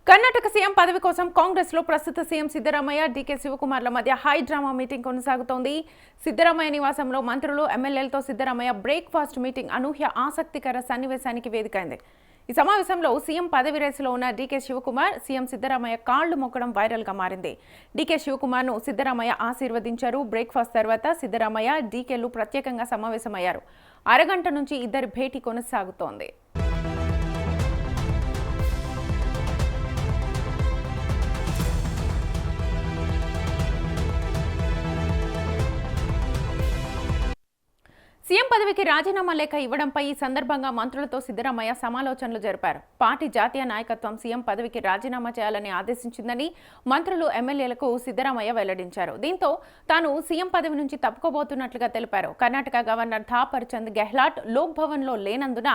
Karnataka CM పదవి కోసం కాంగ్రెస్ లో ప్రస్తుత సీఎం సిద్ధరామయ్య, డీకే శివకుమార్ల మధ్య హై డ్రామా మీటింగ్ కొనసాగుతోంది. సిద్ధరామయ్య నివాసంలో మంత్రులు, ఎమ్మెల్యేలతో సిద్ధరామయ్య బ్రేక్ఫాస్ట్ మీటింగ్ అనూహ్య ఆసక్తికర సన్నివేశానికి వేదికైంది. ఈ సమావేశంలో సీఎం పదవి రేసులో ఉన్న డీకే శివకుమార్, సీఎం సిద్ధరామయ్య కాళ్లు మొక్కడం వైరల్ గా మారింది. డీకే శివకుమార్ ను సిద్ధరామయ్య ఆశీర్వదించారు. బ్రేక్ఫాస్ట్ తర్వాత సిద్ధరామయ్య, డీకేలు ప్రత్యేకంగా సమావేశమయ్యారు. అరగంట నుంచి ఇద్దరి భేటీ కొనసాగుతోంది. సీఎం పదవికి రాజీనామా లేఖ ఇవ్వడంపై ఈ సందర్భంగా మంత్రులతో సిద్ధరామయ్య సమాలోచనలు జరిపారు. పార్టీ జాతీయ నాయకత్వం సీఎం పదవికి రాజీనామా చేయాలని ఆదేశించిందని మంత్రులు, ఎమ్మెల్యేలకు సిద్ధరామయ్య వెల్లడించారు. దీంతో తాను సీఎం పదవి నుంచి తప్పుకోబోతున్నట్లుగా తెలిపారు. కర్ణాటక గవర్నర్ థావర్ చంద్ గెహ్లాట్ లోక్ భవన్ లో లేనందున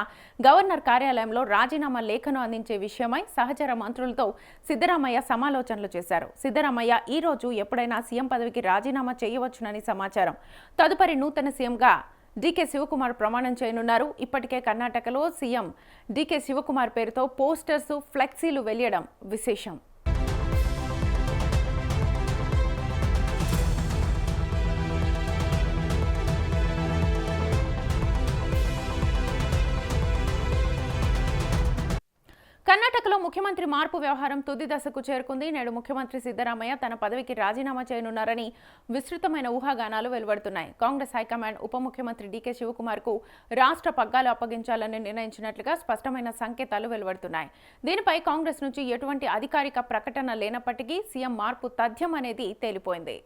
గవర్నర్ కార్యాలయంలో రాజీనామా లేఖను అందించే విషయమై సహచర మంత్రులతో సిద్ధరామయ్య సమాలోచనలు చేశారు. సిద్ధరామయ్య ఈ రోజు ఎప్పుడైనా సీఎం పదవికి రాజీనామా చేయవచ్చునని సమాచారం. తదుపరి నూతన సీఎంగా డీకే శివకుమార్ ప్రమాణం చేయనున్నారు. ఇప్పటికే కర్ణాటకలో సీఎం డీకే శివకుమార్ పేరుతో పోస్టర్స్, ఫ్లెక్సీలు వెలియడం విశేషం. కర్ణాటకలో ముఖ్యమంత్రి మార్పు వ్యవహారం తుది దశకు చేరుకుంది. నేడు ముఖ్యమంత్రి సిద్ధరామయ్య తన పదవికి రాజీనామా చేయనున్నారని విస్తృతమైన ఊహాగానాలు వెలువడుతున్నాయి. కాంగ్రెస్ హైకమాండ్ ఉప ముఖ్యమంత్రి డీకే శివకుమార్ కు రాష్ట్ర పగ్గాలు అప్పగించాలని నిర్ణయించినట్లుగా స్పష్టమైన సంకేతాలు వెలువడుతున్నాయి. దీనిపై కాంగ్రెస్ నుంచి ఎటువంటి అధికారిక ప్రకటన లేనప్పటికీ సీఎం మార్పు తథ్యం అనేది తేలిపోయింది.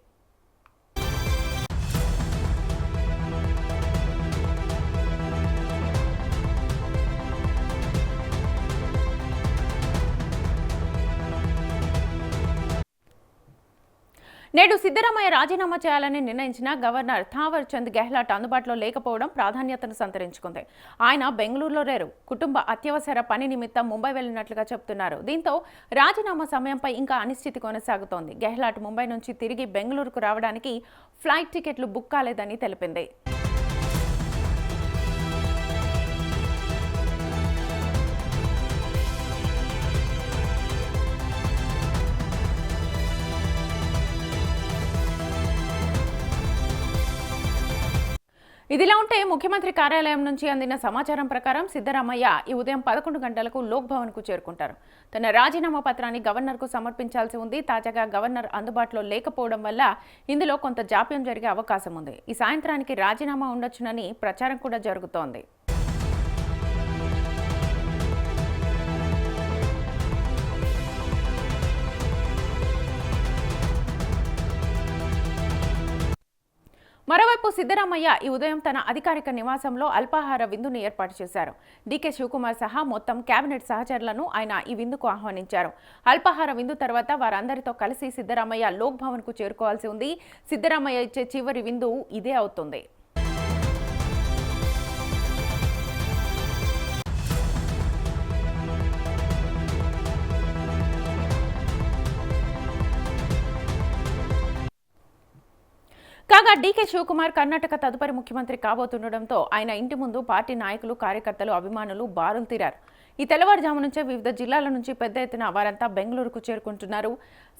నేడు సిద్ధరామయ్య రాజీనామా చేయాలని నిర్ణయించిన గవర్నర్ థావర్ చంద్ గెహ్లాట్ అందుబాటులో లేకపోవడం ప్రాధాన్యతను సంతరించుకుంది. ఆయన బెంగళూరులో లేరు. కుటుంబ అత్యవసర పని నిమిత్తం ముంబై వెళ్లినట్లుగా చెబుతున్నారు. దీంతో రాజీనామా సమయంపై ఇంకా అనిశ్చితి కొనసాగుతోంది. గెహ్లాట్ ముంబై నుంచి తిరిగి బెంగళూరుకు రావడానికి ఫ్లైట్ టికెట్లు బుక్ కాలేదని తెలిపింది. ఇదిలా ఉంటే ముఖ్యమంత్రి కార్యాలయం నుంచి అందిన సమాచారం ప్రకారం సిద్ధరామయ్య ఈ ఉదయం 11 గంటలకు లోక్ భవన్ కు చేరుకుంటారు. తన రాజీనామా పత్రాన్ని గవర్నర్ కు సమర్పించాల్సి ఉంది. తాజాగా గవర్నర్ అందుబాటులో లేకపోవడం వల్ల ఇందులో కొంత జాప్యం జరిగే అవకాశం ఉంది. ఈ సాయంత్రానికి రాజీనామా ఉండొచ్చునని ప్రచారం కూడా జరుగుతోంది. మరోవైపు సిద్ధరామయ్య ఈ ఉదయం తన అధికారిక నివాసంలో అల్పాహార విందును ఏర్పాటు చేశారు. డీకే శివకుమార్ సహా మొత్తం కేబినెట్ సహచరులను ఆయన ఈ విందుకు ఆహ్వానించారు. అల్పాహార విందు తర్వాత వారందరితో కలిసి సిద్ధరామయ్య లోక్ భవన్ కు చేరుకోవాల్సి ఉంది. సిద్ధరామయ్య ఇచ్చే చివరి విందు ఇదే అవుతుంది. కాగా డీకే శివకుమార్ కర్ణాటక తదుపరి ముఖ్యమంత్రి కాబోతుండటంతో ఆయన ఇంటి ముందు పార్టీ నాయకులు, కార్యకర్తలు, అభిమానులు బారులు తీరారు. ఈ తెల్లవారుజాము నుంచే వివిధ జిల్లాల నుంచి పెద్ద ఎత్తున వారంతా బెంగళూరుకు చేరుకుంటున్నారు.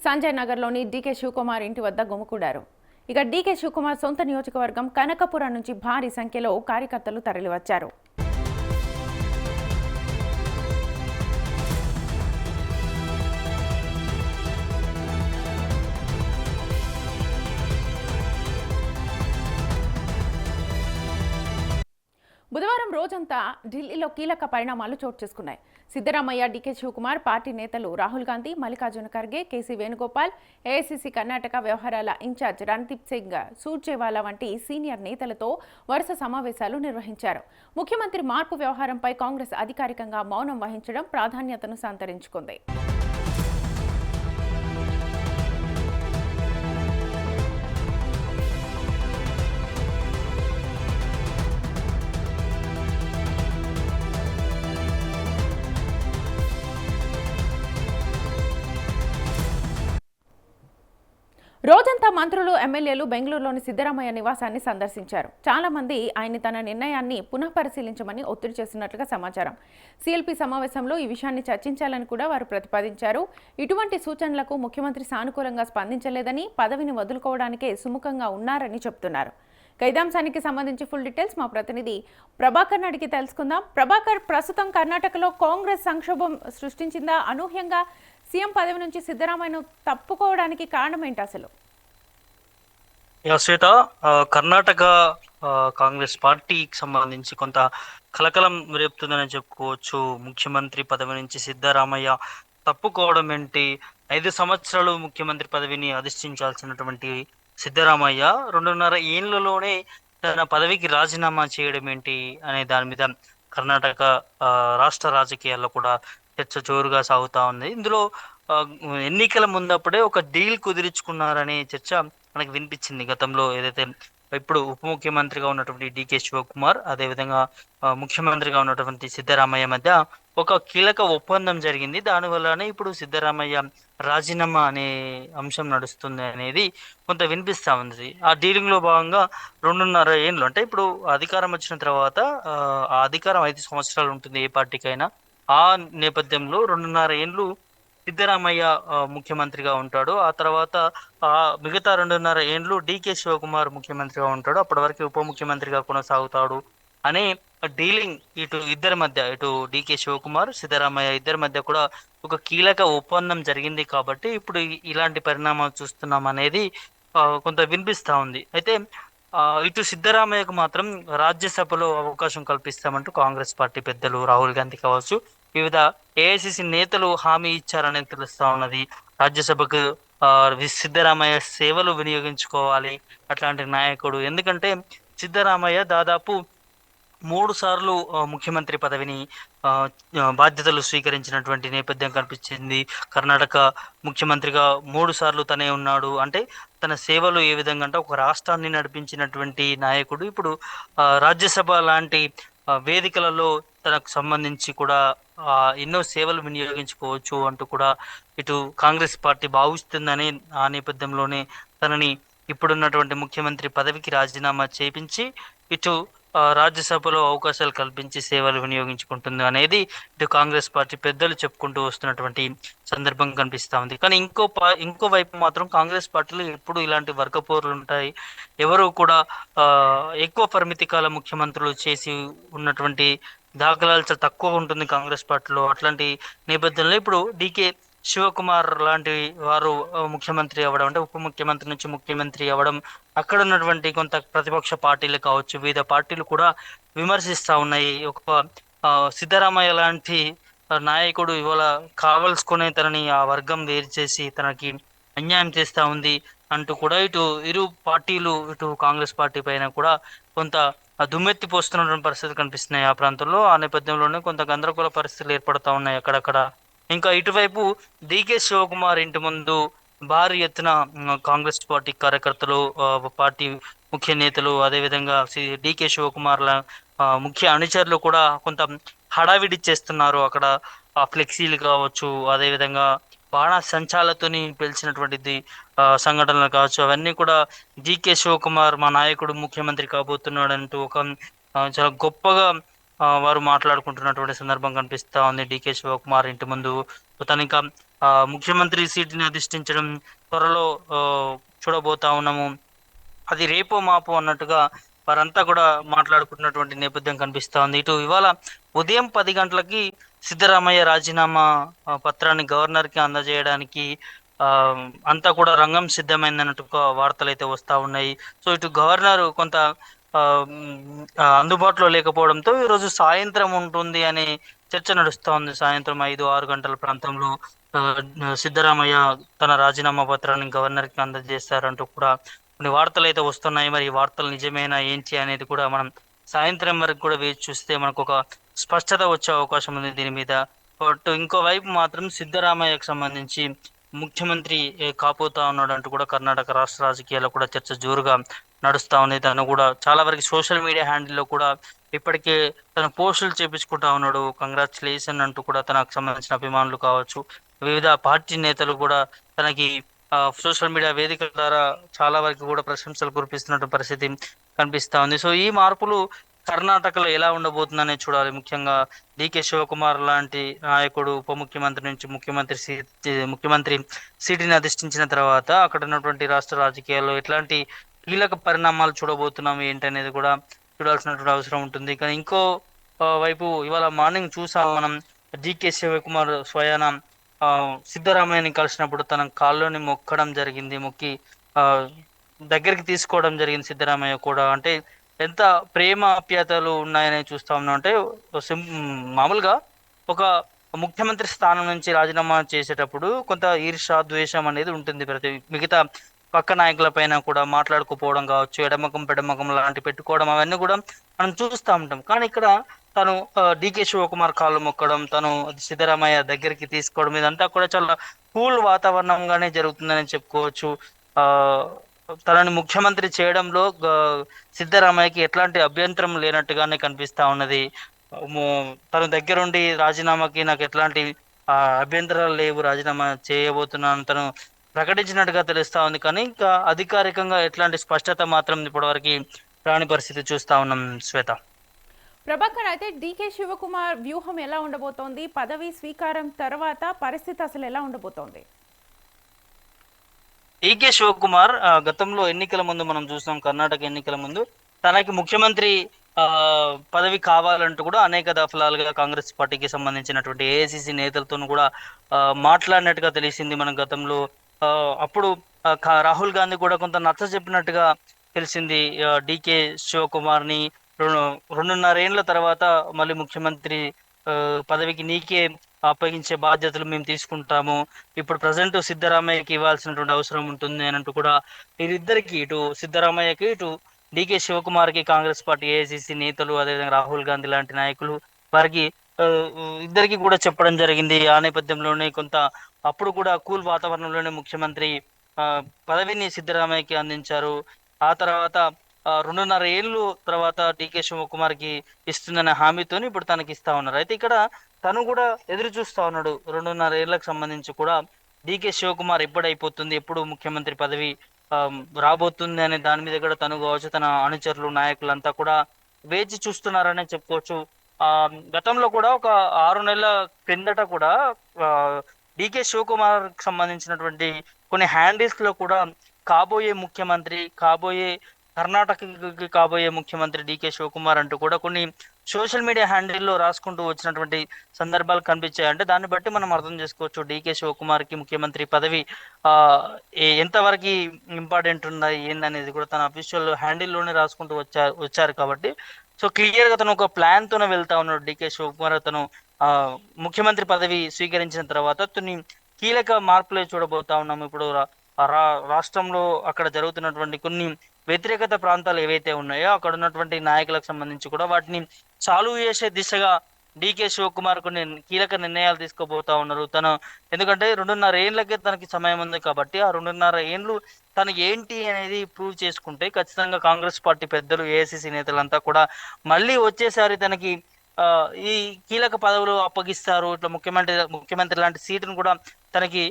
సంజయ్ నగర్లోని డీకే శివకుమార్ ఇంటి వద్ద గుమికూడారు. ఇక డీకే శివకుమార్ సొంత నియోజకవర్గం కనకపురం నుంచి భారీ సంఖ్యలో కార్యకర్తలు తరలివచ్చారు. బుధవారం రోజంతా ఢిల్లీలో కీలక పరిణామాలు చోటు చేసుకున్నాయి. సిద్ధరామయ్య, డీకే శివకుమార్, పార్టీ నేతలు రాహుల్ గాంధీ, మల్లికార్జున ఖర్గే, కేసీ వేణుగోపాల్, ఏఐసీసీ కర్ణాటక వ్యవహారాల ఇన్ఛార్జ్ రణదీప్ సింగ్ సూర్జేవాలా వంటి సీనియర్ నేతలతో వరుస సమావేశాలు నిర్వహించారు. ముఖ్యమంత్రి మార్పు వ్యవహారంపై కాంగ్రెస్ అధికారికంగా మౌనం వహించడం ప్రాధాన్యతను సంతరించుకుంది. రోజంతా మంత్రులు ఎమ్మెల్యేలు బెంగళూరులోని సిద్ధరామయ్య నివాసాన్ని సందర్శించారు. చాలా మంది ఆయన తన నిర్ణయాన్ని పునఃపరిశీలించమని ఒత్తిడి చేస్తున్నట్లుగా సమాచారం. సీఎల్పీ సమావేశంలో ఈ విషయాన్ని చర్చించాలని కూడా వారు ప్రతిపాదించారు. ఇటువంటి సూచనలకు ముఖ్యమంత్రి సానుకూలంగా స్పందించలేదని, పదవిని వదులుకోవడానికే సుముఖంగా ఉన్నారని చెబుతున్నారు. అంశానికి సంబంధించి ఫుల్ డీటెయిల్స్ మా ప్రతినిధి ప్రభాకర్ అడిగి తెలుసుకుందాం. ప్రభాకర్, ప్రస్తుతం కర్ణాటకలో కాంగ్రెస్ సంక్షోభం సృష్టించిందా? అనూహ్యంగా సీఎం పదవి నుంచి సిద్ధరామయ్యను తప్పుకోవడానికి కారణం ఏంటి అసలు? శ్వేత, కర్ణాటక కాంగ్రెస్ పార్టీకి సంబంధించి కొంత కలకలం రేపుతుందని చెప్పుకోవచ్చు. ముఖ్యమంత్రి పదవి నుంచి సిద్ధరామయ్య తప్పుకోవడం ఏంటి? 5 సంవత్సరాలు ముఖ్యమంత్రి పదవిని అధిష్ఠించాల్సినటువంటి సిద్ధరామయ్య 2.5 ఏళ్లలోనే తన పదవికి రాజీనామా చేయడం ఏంటి అనే దాని మీద కర్ణాటక రాష్ట్ర రాజకీయాల్లో కూడా చర్చ జోరుగా సాగుతా ఉంది. ఇందులో ఎన్నికల ముందప్పుడే ఒక డీల్ కుదిరించుకున్నారనే చర్చ మనకు వినిపించింది. గతంలో ఏదైతే ఇప్పుడు ఉప ముఖ్యమంత్రిగా ఉన్నటువంటి డికే శివకుమార్, అదేవిధంగా ముఖ్యమంత్రిగా ఉన్నటువంటి సిద్ధరామయ్య మధ్య ఒక కీలక ఒప్పందం జరిగింది. దానివల్లనే ఇప్పుడు సిద్ధరామయ్య రాజీనామా అనే అంశం నడుస్తుంది అనేది కొంత వినిపిస్తా ఉంది. ఆ డీలింగ్ లో భాగంగా 2.5 ఏళ్ళు, అంటే ఇప్పుడు అధికారం వచ్చిన తర్వాత ఆ అధికారం 5 సంవత్సరాలు ఉంటుంది ఏ పార్టీకైనా. ఆ నేపథ్యంలో 2.5 ఏళ్ళు సిద్ధరామయ్య ముఖ్యమంత్రిగా ఉంటాడు. ఆ తర్వాత మిగతా 2.5 ఏళ్ళు డికే శివకుమార్ ముఖ్యమంత్రిగా ఉంటాడు. అప్పటి వరకు ఉప ముఖ్యమంత్రిగా కొనసాగుతాడు అనే డీలింగ్ ఇటు ఇద్దరి మధ్య, ఇటు డికే శివకుమార్, సిద్ధరామయ్య ఇద్దరి మధ్య కూడా ఒక కీలక ఒప్పందం జరిగింది. కాబట్టి ఇప్పుడు ఇలాంటి పరిణామాలు చూస్తున్నాం అనేది కొంత వినిపిస్తా ఉంది. అయితే ఇటు సిద్ధరామయ్యకు మాత్రం రాజ్యసభలో అవకాశం కల్పిస్తామంటూ కాంగ్రెస్ పార్టీ పెద్దలు రాహుల్ గాంధీ కావచ్చు, వివిధ ఏఐసిసి నేతలు హామీ ఇచ్చారనేది తెలుస్తా ఉన్నది. రాజ్యసభకు సిద్ధరామయ్య సేవలు వినియోగించుకోవాలి అట్లాంటి నాయకుడు. ఎందుకంటే సిద్ధరామయ్య దాదాపు 3 సార్లు ముఖ్యమంత్రి పదవిని బాధ్యతలు స్వీకరించినటువంటి నేపథ్యం కనిపించింది. కర్ణాటక ముఖ్యమంత్రిగా 3 సార్లు తనే ఉన్నాడు. అంటే తన సేవలు ఏ విధంగా అంటే ఒక రాష్ట్రాన్ని నడిపించినటువంటి నాయకుడు ఇప్పుడు రాజ్యసభ లాంటి వేదికలలో తనకు సంబంధించి కూడా ఎన్నో సేవలు వినియోగించుకోవచ్చు అంటూ కూడా ఇటు కాంగ్రెస్ పార్టీ భావిస్తుందని, ఆ నేపథ్యంలోనే తనని ఇప్పుడున్నటువంటి ముఖ్యమంత్రి పదవికి రాజీనామా చేపించి ఇటు రాజ్యసభలో అవకాశాలు కల్పించి సేవలు వినియోగించుకుంటుంది అనేది ఇటు కాంగ్రెస్ పార్టీ పెద్దలు చెప్పుకుంటూ వస్తున్నటువంటి సందర్భం కనిపిస్తా ఉంది. కానీ ఇంకో వైపు మాత్రం కాంగ్రెస్ పార్టీలో ఎప్పుడు ఇలాంటి వర్గపోర్లు ఉంటాయి. ఎవరు కూడా ఎక్కువ పరిమితి కాల ముఖ్యమంత్రులు చేసి ఉన్నటువంటి దాఖలాలు చాలా తక్కువ ఉంటుంది కాంగ్రెస్ పార్టీలో. అట్లాంటి నేపథ్యంలో ఇప్పుడు డికే శివకుమార్ లాంటి వారు ముఖ్యమంత్రి అవ్వడం, అంటే ఉప ముఖ్యమంత్రి నుంచి ముఖ్యమంత్రి అవ్వడం, అక్కడ ఉన్నటువంటి కొంత ప్రతిపక్ష పార్టీలు కావచ్చు, వివిధ పార్టీలు కూడా విమర్శిస్తా ఉన్నాయి. ఒక సిద్ధరామయ్య లాంటి నాయకుడు ఇవాళ కావలసుకునే తనని ఆ వర్గం వేరు చేసి తనకి అన్యాయం చేస్తా ఉంది అంటూ కూడా ఇటు ఇరు పార్టీలు, ఇటు కాంగ్రెస్ పార్టీ పైన కూడా కొంత దుమ్మెత్తి పోస్తున్నటువంటి పరిస్థితులు కనిపిస్తున్నాయి ఆ ప్రాంతంలో. ఆ నేపథ్యంలోనే కొంత గందరగోళ పరిస్థితులు ఏర్పడతా ఉన్నాయి అక్కడక్కడ. ఇంకా ఇటువైపు డికే శివకుమార్ ఇంటి ముందు భారీ ఎత్తున కాంగ్రెస్ పార్టీ కార్యకర్తలు, పార్టీ ముఖ్య నేతలు, అదేవిధంగా డికే శివకుమార్ ముఖ్య అనుచరులు కూడా కొంత హడావిడి చేస్తున్నారు. అక్కడ ఫ్లెక్సీలు కావచ్చు, అదేవిధంగా బాణ సంచాలతోని పిలిచినటువంటిది సంఘటనలు కావచ్చు, అవన్నీ కూడా డికే శివకుమార్ మా నాయకుడు ముఖ్యమంత్రి కాబోతున్నాడు అంటూ ఒక చాలా గొప్పగా వారు మాట్లాడుకుంటున్నటువంటి సందర్భం కనిపిస్తా ఉంది. డికే శివకుమార్ ఇంటి ముందు తను ఇంకా ముఖ్యమంత్రి సీటుని అధిష్ఠించడం త్వరలో చూడబోతా ఉన్నాము, అది రేపో మాపో అన్నట్టుగా వారంతా కూడా మాట్లాడుకుంటున్నటువంటి నేపథ్యం కనిపిస్తా ఉంది. ఇటు ఇవాళ ఉదయం 10 గంటలకి సిద్ధరామయ్య రాజీనామా పత్రాన్ని గవర్నర్కి అందజేయడానికి అంతా కూడా రంగం సిద్ధమైందన్నట్టుగా వార్తలు అయితే వస్తూ ఉన్నాయి. సో ఇటు గవర్నర్ కొంత అందుబాటులో లేకపోవడంతో ఈరోజు సాయంత్రం ఉంటుంది అనే చర్చ నడుస్తూ ఉంది. సాయంత్రం 5-6 గంటల ప్రాంతంలో సిద్ధరామయ్య తన రాజీనామా పత్రాన్ని గవర్నర్కి అందజేస్తారంటూ కూడా కొన్ని వార్తలు అయితే వస్తున్నాయి. మరి ఈ వార్తలు నిజమేనా ఏంటి అనేది కూడా మనం సాయంత్రం వరకు కూడా వేచి చూస్తే మనకు ఒక స్పష్టత వచ్చే అవకాశం ఉంది దీని మీద. బట్ ఇంకోవైపు మాత్రం సిద్ధరామయ్యకు సంబంధించి ముఖ్యమంత్రి కాపోతా ఉన్నాడు అంటూ కూడా కర్ణాటక రాష్ట్ర రాజకీయాల్లో కూడా చర్చ జోరుగా నడుస్తా ఉంది. తను కూడా చాలా వరకు సోషల్ మీడియా హ్యాండిల్లో కూడా ఇప్పటికే తన పోస్టులు చేపించుకుంటా ఉన్నాడు. కంగ్రాచులేషన్ అంటూ కూడా తనకు సంబంధించిన అభిమానులు కావచ్చు, వివిధ పార్టీ నేతలు కూడా తనకి సోషల్ మీడియా వేదికల ద్వారా చాలా వరకు కూడా ప్రశంసలు కురిపిస్తున్న పరిస్థితి కనిపిస్తా ఉంది. సో ఈ మార్పులు కర్ణాటకలో ఎలా ఉండబోతుందనే చూడాలి. ముఖ్యంగా డికే శివకుమార్ లాంటి నాయకుడు ఉప ముఖ్యమంత్రి నుంచి ముఖ్యమంత్రి సీటుని అధిష్ఠించిన తర్వాత అక్కడ ఉన్నటువంటి రాష్ట్ర రాజకీయాల్లో ఎట్లాంటి కీలక పరిణామాలు చూడబోతున్నాం ఏంటనేది కూడా చూడాల్సినటువంటి అవసరం ఉంటుంది. కానీ ఇంకో వైపు ఇవాళ మార్నింగ్ చూసాం మనం, డికే శివకుమార్ స్వయాన ఆ, సిద్ధరామయ్యని కలిసినప్పుడు తన కాల్లోని మొక్కడం జరిగింది, మొక్కి ఆ, దగ్గరికి తీసుకోవడం జరిగింది సిద్ధరామయ్య కూడా. అంటే ఎంత ప్రేమ ఆప్యాయతలు ఉన్నాయని చూస్తా ఉన్నాం. అంటే మామూలుగా ఒక ముఖ్యమంత్రి స్థానం నుంచి రాజీనామా చేసేటప్పుడు కొంత ఈర్ష్య ద్వేషం అనేది ఉంటుంది ప్రతి మిగతా పక్క నాయకుల పైన కూడా, మాట్లాడుకోపోవడం కావచ్చు, ఎడమకం పెడమకం లాంటి పెట్టుకోవడం, అవన్నీ కూడా మనం చూస్తూ ఉంటాం. కానీ ఇక్కడ తను డికే శివకుమార్ కాళ్ళు మొక్కడం, తను సిద్ధరామయ్య దగ్గరికి తీసుకోవడం, ఇదంతా కూడా చాలా కూల్ వాతావరణంగానే జరుగుతుందని చెప్పుకోవచ్చు. ఆ తనని ముఖ్యమంత్రి చేయడంలో సిద్ధరామయ్యకి ఎట్లాంటి అభ్యంతరం లేనట్టుగానే కనిపిస్తా ఉన్నది. తన దగ్గరుండి రాజీనామాకి నాకు ఎట్లాంటి అభ్యంతరాలు లేవు, రాజీనామా చేయబోతున్నాను తను ప్రకటించినట్టుగా తెలుస్తా ఉంది. కానీ ఇంకా అధికారికంగా ఎట్లాంటి స్పష్టత మాత్రం ఇప్పటివరకు రాని పరిస్థితి చూస్తా ఉన్నాం శ్వేత. ప్రభాకర్, అయితే డీకే శివకుమార్ వ్యూహం ఎలా ఉండబోతోంది? పదవి స్వీకారం తర్వాత పరిస్థితి అసలు ఎలా ఉండబోతోంది? ఈకే శివకుమార్ గతంలో ఎన్నికల ముందు మనం చూసాం, కర్ణాటక ఎన్నికల ముందు తనకి ముఖ్యమంత్రి ఆ పదవి కావాలంటూ కూడా అనేక దఫలాలుగా కాంగ్రెస్ పార్టీకి సంబంధించినటువంటి ఏఐసిసి నేతలతో కూడా మాట్లాడినట్టుగా తెలిసింది మనం గతంలో. అప్పుడు రాహుల్ గాంధీ కూడా కొంత నచ్చ చెప్పినట్టుగా తెలిసింది. డికే శివకుమార్ ని 2.5 ఏళ్ల తర్వాత మళ్ళీ ముఖ్యమంత్రి పదవికి నీకే అప్పగించే బాధ్యతలు మేము తీసుకుంటాము, ఇప్పుడు ప్రజెంట్ సిద్ధరామయ్యకి ఇవ్వాల్సినటువంటి అవసరం ఉంటుంది అని అంటూ కూడా వీరిద్దరికి, ఇటు సిద్ధరామయ్యకి ఇటు డికే శివకుమార్ కి కాంగ్రెస్ పార్టీ ఏఐసిసి నేతలు అదేవిధంగా రాహుల్ గాంధీ లాంటి నాయకులు వారికి ఇద్దరికి కూడా చెప్పడం జరిగింది. ఆ నేపథ్యంలోనే కొంత అప్పుడు కూడా కూల్ వాతావరణంలోనే ముఖ్యమంత్రి పదవిని సిద్ధరామయ్యకి అందించారు. ఆ తర్వాత 2.5 ఏళ్ళు తర్వాత డికే శివకుమార్ కి ఇస్తుందనే హామీతోని ఇప్పుడు తనకి ఇస్తా ఉన్నారు. అయితే ఇక్కడ తను కూడా ఎదురు చూస్తా ఉన్నాడు 2.5 ఏళ్లకు సంబంధించి కూడా. డికే శివకుమార్ ఎప్పుడైపోతుంది, ఎప్పుడు ముఖ్యమంత్రి పదవి రాబోతుంది అనే దాని మీద కూడా తను కావచ్చు, తన అనుచరులు నాయకులంతా కూడా వేచి చూస్తున్నారనే చెప్పుకోవచ్చు. గతంలో కూడా ఒక 6 నెలల క్రిందట కూడా డికే శివకుమార్ సంబంధించినటువంటి కొన్ని హ్యాండిల్స్ లో కూడా కాబోయే ముఖ్యమంత్రి, కర్ణాటకకి కాబోయే ముఖ్యమంత్రి డికే శివకుమార్ అంటూ కూడా కొన్ని సోషల్ మీడియా హ్యాండిల్లో రాసుకుంటూ వచ్చినటువంటి సందర్భాలు కనిపించాయి. అంటే దాన్ని బట్టి మనం అర్థం చేసుకోవచ్చు డికే శివకుమార్ కి ముఖ్యమంత్రి పదవి ఆ ఎంతవరకు ఇంపార్టెంట్ ఉన్నాయి ఏందనేది కూడా తన అఫీషియల్ హ్యాండిల్లోనే రాసుకుంటూ వచ్చారు కాబట్టి, సో క్లియర్ గా తను ఒక ప్లాన్ తోనే వెళ్తా ఉన్నాడు డికే శివకుమార్. తను ముఖ్యమంత్రి పదవి స్వీకరించిన తర్వాత కొన్ని కీలక మార్పులే చూడబోతా ఉన్నాము. ఇప్పుడు రాష్ట్రంలో అక్కడ జరుగుతున్నటువంటి కొన్ని వ్యతిరేకత ప్రాంతాలు ఏవైతే ఉన్నాయో అక్కడ ఉన్నటువంటి నాయకులకు సంబంధించి కూడా వాటిని సాల్వ్ చేసే దిశగా డికే శివకుమార్ కొన్ని కీలక నిర్ణయాలు తీసుకోబోతా ఉన్నారు. ఎందుకంటే 2.5 ఏళ్ళకే తనకి సమయం ఉంది కాబట్టి ఆ 2.5 ఏళ్ళు తను ఏంటి అనేది ప్రూవ్ చేసుకుంటే ఖచ్చితంగా కాంగ్రెస్ పార్టీ పెద్దలు, ఏఐసిసి నేతలంతా కూడా మళ్ళీ వచ్చేసారి తనకి ఈ కీలక పదవులు అప్పగిస్తారు. ఇట్లా ముఖ్యమంత్రి లాంటి సీటును కూడా తనకి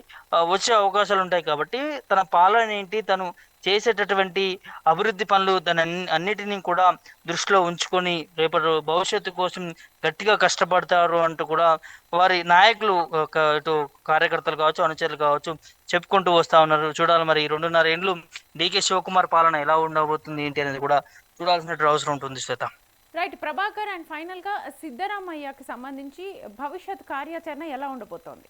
వచ్చే అవకాశాలు ఉంటాయి కాబట్టి తన పాలన ఏంటి, తను చేసేటటువంటి అభివృద్ధి పనులు అన్నిటినీ కూడా దృష్టిలో ఉంచుకొని రేపటి భవిష్యత్తు కోసం గట్టిగా కష్టపడతారు అంటూ కూడా వారి నాయకులు, ఇటు కార్యకర్తలు కావచ్చు, అనుచరులు కావచ్చు చెప్పుకుంటూ వస్తా ఉన్నారు. చూడాలి మరి 2.5 ఏళ్ళు డికే శివకుమార్ పాలన ఎలా ఉండబోతుంది ఏంటి అనేది కూడా చూడాల్సినటువంటి అవసరం ఉంటుంది శ్వేత. రైట్ ప్రభాకర్, అండ్ ఫైనల్ గా సిద్ధరామయ్యకి సంబంధించి భవిష్యత్ కార్యాచరణ ఎలా ఉండబోతోంది?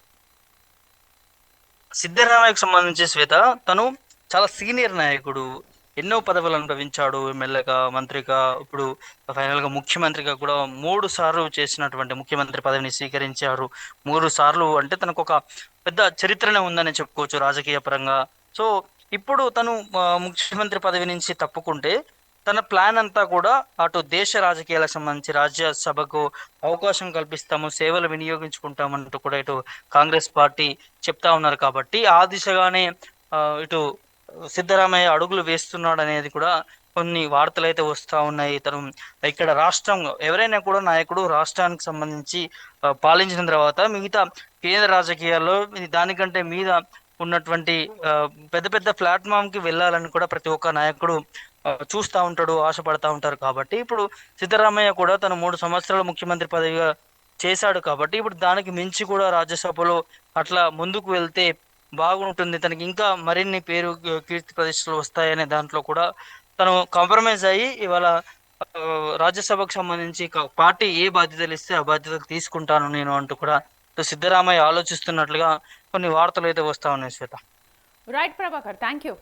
సిద్ధరామయ్యకు సంబంధించి శ్వేత, తను చాలా సీనియర్ నాయకుడు, ఎన్నో పదవులు అనుభవించాడు. ఎమ్మెల్యేగా, మంత్రిగా, ఇప్పుడు ఫైనల్ గా ముఖ్యమంత్రిగా కూడా 3 సార్లు చేసినటువంటి ముఖ్యమంత్రి పదవిని స్వీకరించారు. 3 సార్లు అంటే తనకు ఒక పెద్ద చరిత్రనే ఉందని చెప్పుకోవచ్చు రాజకీయ పరంగా. సో ఇప్పుడు తను ముఖ్యమంత్రి పదవి నుంచి తప్పుకుంటే తన ప్లాన్ అంతా కూడా అటు దేశ రాజకీయాలకు సంబంధించి రాజ్యసభకు అవకాశం కల్పిస్తాము, సేవలు వినియోగించుకుంటామంటూ కూడా ఇటు కాంగ్రెస్ పార్టీ చెప్తా ఉన్నారు. కాబట్టి ఆ దిశగానే ఇటు సిద్ధరామయ్య అడుగులు వేస్తున్నాడు అనేది కూడా కొన్ని వార్తలు అయితే వస్తూ ఉన్నాయి. తను ఇక్కడ రాష్ట్రం, ఎవరైనా కూడా నాయకుడు రాష్ట్రానికి సంబంధించి పాలించిన తర్వాత మిగతా కేంద్ర రాజకీయాల్లో దానికంటే మీద ఉన్నటువంటి ఆ, పెద్ద పెద్ద ప్లాట్ఫామ్ కి వెళ్ళాలని కూడా ప్రతి ఒక్క నాయకుడు చూస్తూ ఉంటాడు, ఆశపడతా ఉంటారు. కాబట్టి ఇప్పుడు సిద్ధరామయ్య కూడా తను 3 సంవత్సరాలు ముఖ్యమంత్రి పదవిగా చేశాడు. కాబట్టి ఇప్పుడు దానికి మించి కూడా రాజ్యసభలో అట్లా ముందుకు వెళ్తే బాగుంటుంది, తనకి ఇంకా మరిన్ని పేరు కీర్తి ప్రతిష్టలు వస్తాయనే దాంట్లో కూడా తను కాంప్రమైజ్ అయ్యి ఇవాళ ఆ, రాజ్యసభకు సంబంధించి పార్టీ ఏ బాధ్యతలు ఇస్తే ఆ బాధ్యతలు తీసుకుంటాను నేను అంటూ కూడా సిద్ధరామయ్య ఆలోచిస్తున్నట్లుగా కొన్ని వార్తలు అయితే వస్తా ఉన్నాయి Shweta. Right Prabhakar, thank you.